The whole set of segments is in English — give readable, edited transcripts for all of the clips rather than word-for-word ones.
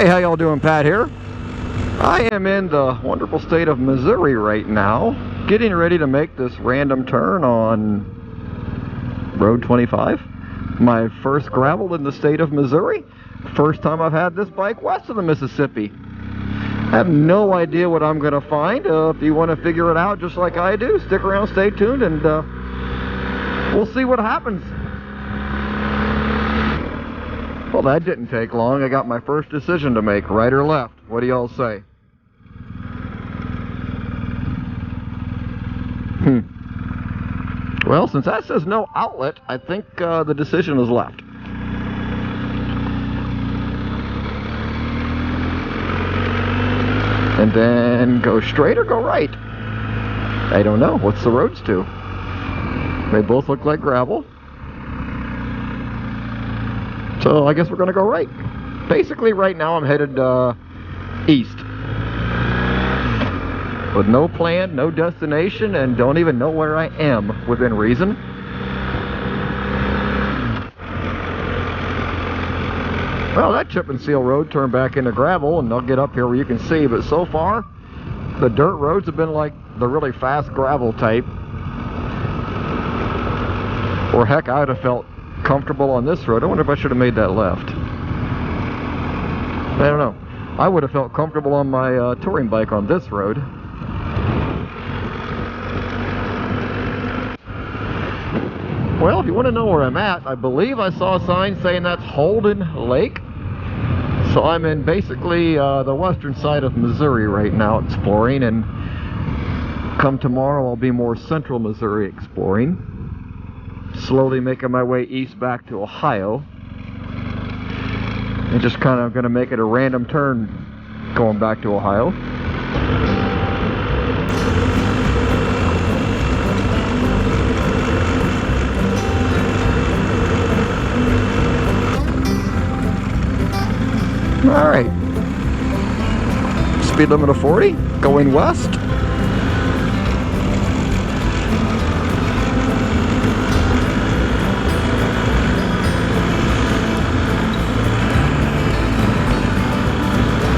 Hey, how y'all doing? Pat here. I am in the wonderful state of Missouri right now, getting ready to make this random turn on Road 25. My first gravel in the state of Missouri. First time I've had this bike west of the Mississippi. I have no idea what I'm going to find. If you want to figure it out just like I do, stick around, stay tuned, and we'll see what happens. Well, that didn't take long. I got my first decision to make, right or left. What do y'all say? Well, since that says no outlet, I think the decision is left. And then go straight or go right? I don't know. What's the roads to? They both look like gravel. So I guess we're going to go right. Basically, right now I'm headed east. With no plan, no destination, and don't even know where I am within reason. Well, that chip and seal road turned back into gravel, and I'll get up here where you can see, but so far, the dirt roads have been like the really fast gravel type. Or heck, I would have felt comfortable on this road. I wonder if I should have made that left. I don't know. I would have felt comfortable on my touring bike on this road. Well, if you want to know where I'm at, I believe I saw a sign saying that's Holden Lake. So I'm in basically the western side of Missouri right now exploring, and come tomorrow I'll be more central Missouri exploring. Slowly making my way east back to Ohio. And just kind of going to make it a random turn going back to Ohio. Alright. Speed limit of 40, going west.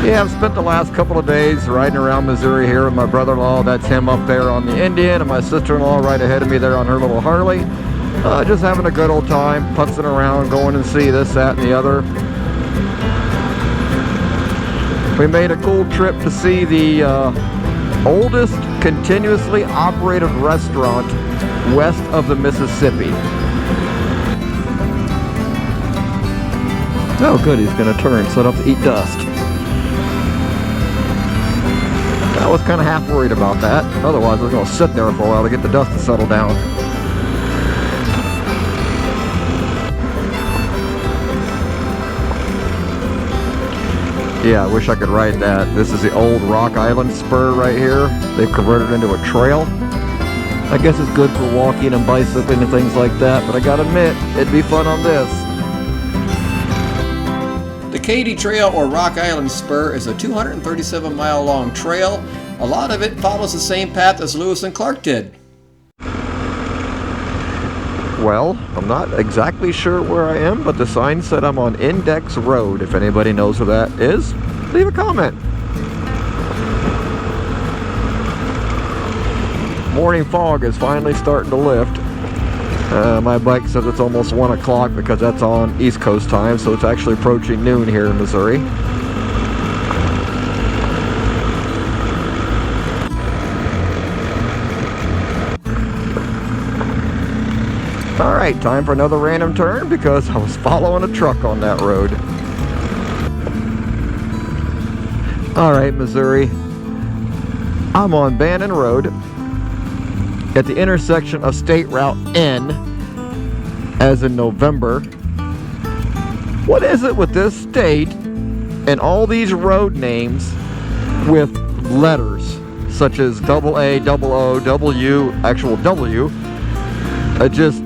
Yeah, I've spent the last couple of days riding around Missouri here with my brother-in-law. That's him up there on the Indian, and my sister-in-law right ahead of me there on her little Harley. Just having a good old time, putzing around, going and see this, that, and the other. We made a cool trip to see the oldest continuously operated restaurant west of the Mississippi. Oh good, he's going to turn, set up to eat dust. I was kind of half worried about that. Otherwise, I was going to sit there for a while to get the dust to settle down. Yeah, I wish I could ride that. This is the old Rock Island spur right here. They've converted it into a trail. I guess it's good for walking and bicycling and things like that, but I gotta admit, it'd be fun on this. The Katy Trail or Rock Island Spur is a 237-mile long trail. A lot of it follows the same path as Lewis and Clark did. Well, I'm not exactly sure where I am, but the sign said I'm on Index Road. If anybody knows where that is, leave a comment. Morning fog is finally starting to lift. My bike says it's almost 1 o'clock because that's on East Coast time, so it's actually approaching noon here in Missouri. Alright, time for another random turn because I was following a truck on that road. Alright, Missouri. I'm on Bannon Road at the intersection of State Route N, as in November. What is it with this state and all these road names with letters such as AA, OO, W, actual W, just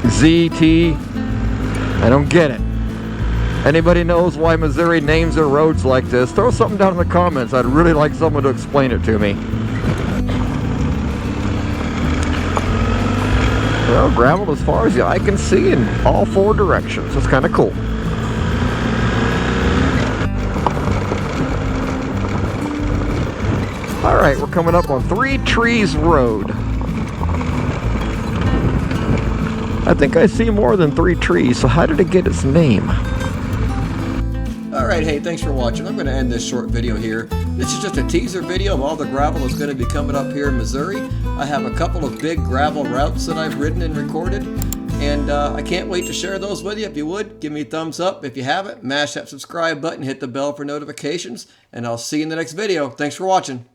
Z, T? I don't get it. Anybody knows why Missouri names their roads like this? Throw something down in the comments. I'd really like someone to explain it to me. Well, gravel as far as the eye can see in all 4 directions. It's kind of cool. All right, we're coming up on Three Trees Road. I think I see more than 3 trees, so how did it get its name? Alright, hey, thanks for watching. I'm going to end this short video here. This is just a teaser video of all the gravel that's going to be coming up here in Missouri. I have a couple of big gravel routes that I've ridden and recorded, and I can't wait to share those with you. If you would, give me a thumbs up. If you haven't, mash that subscribe button, hit the bell for notifications, and I'll see you in the next video. Thanks for watching.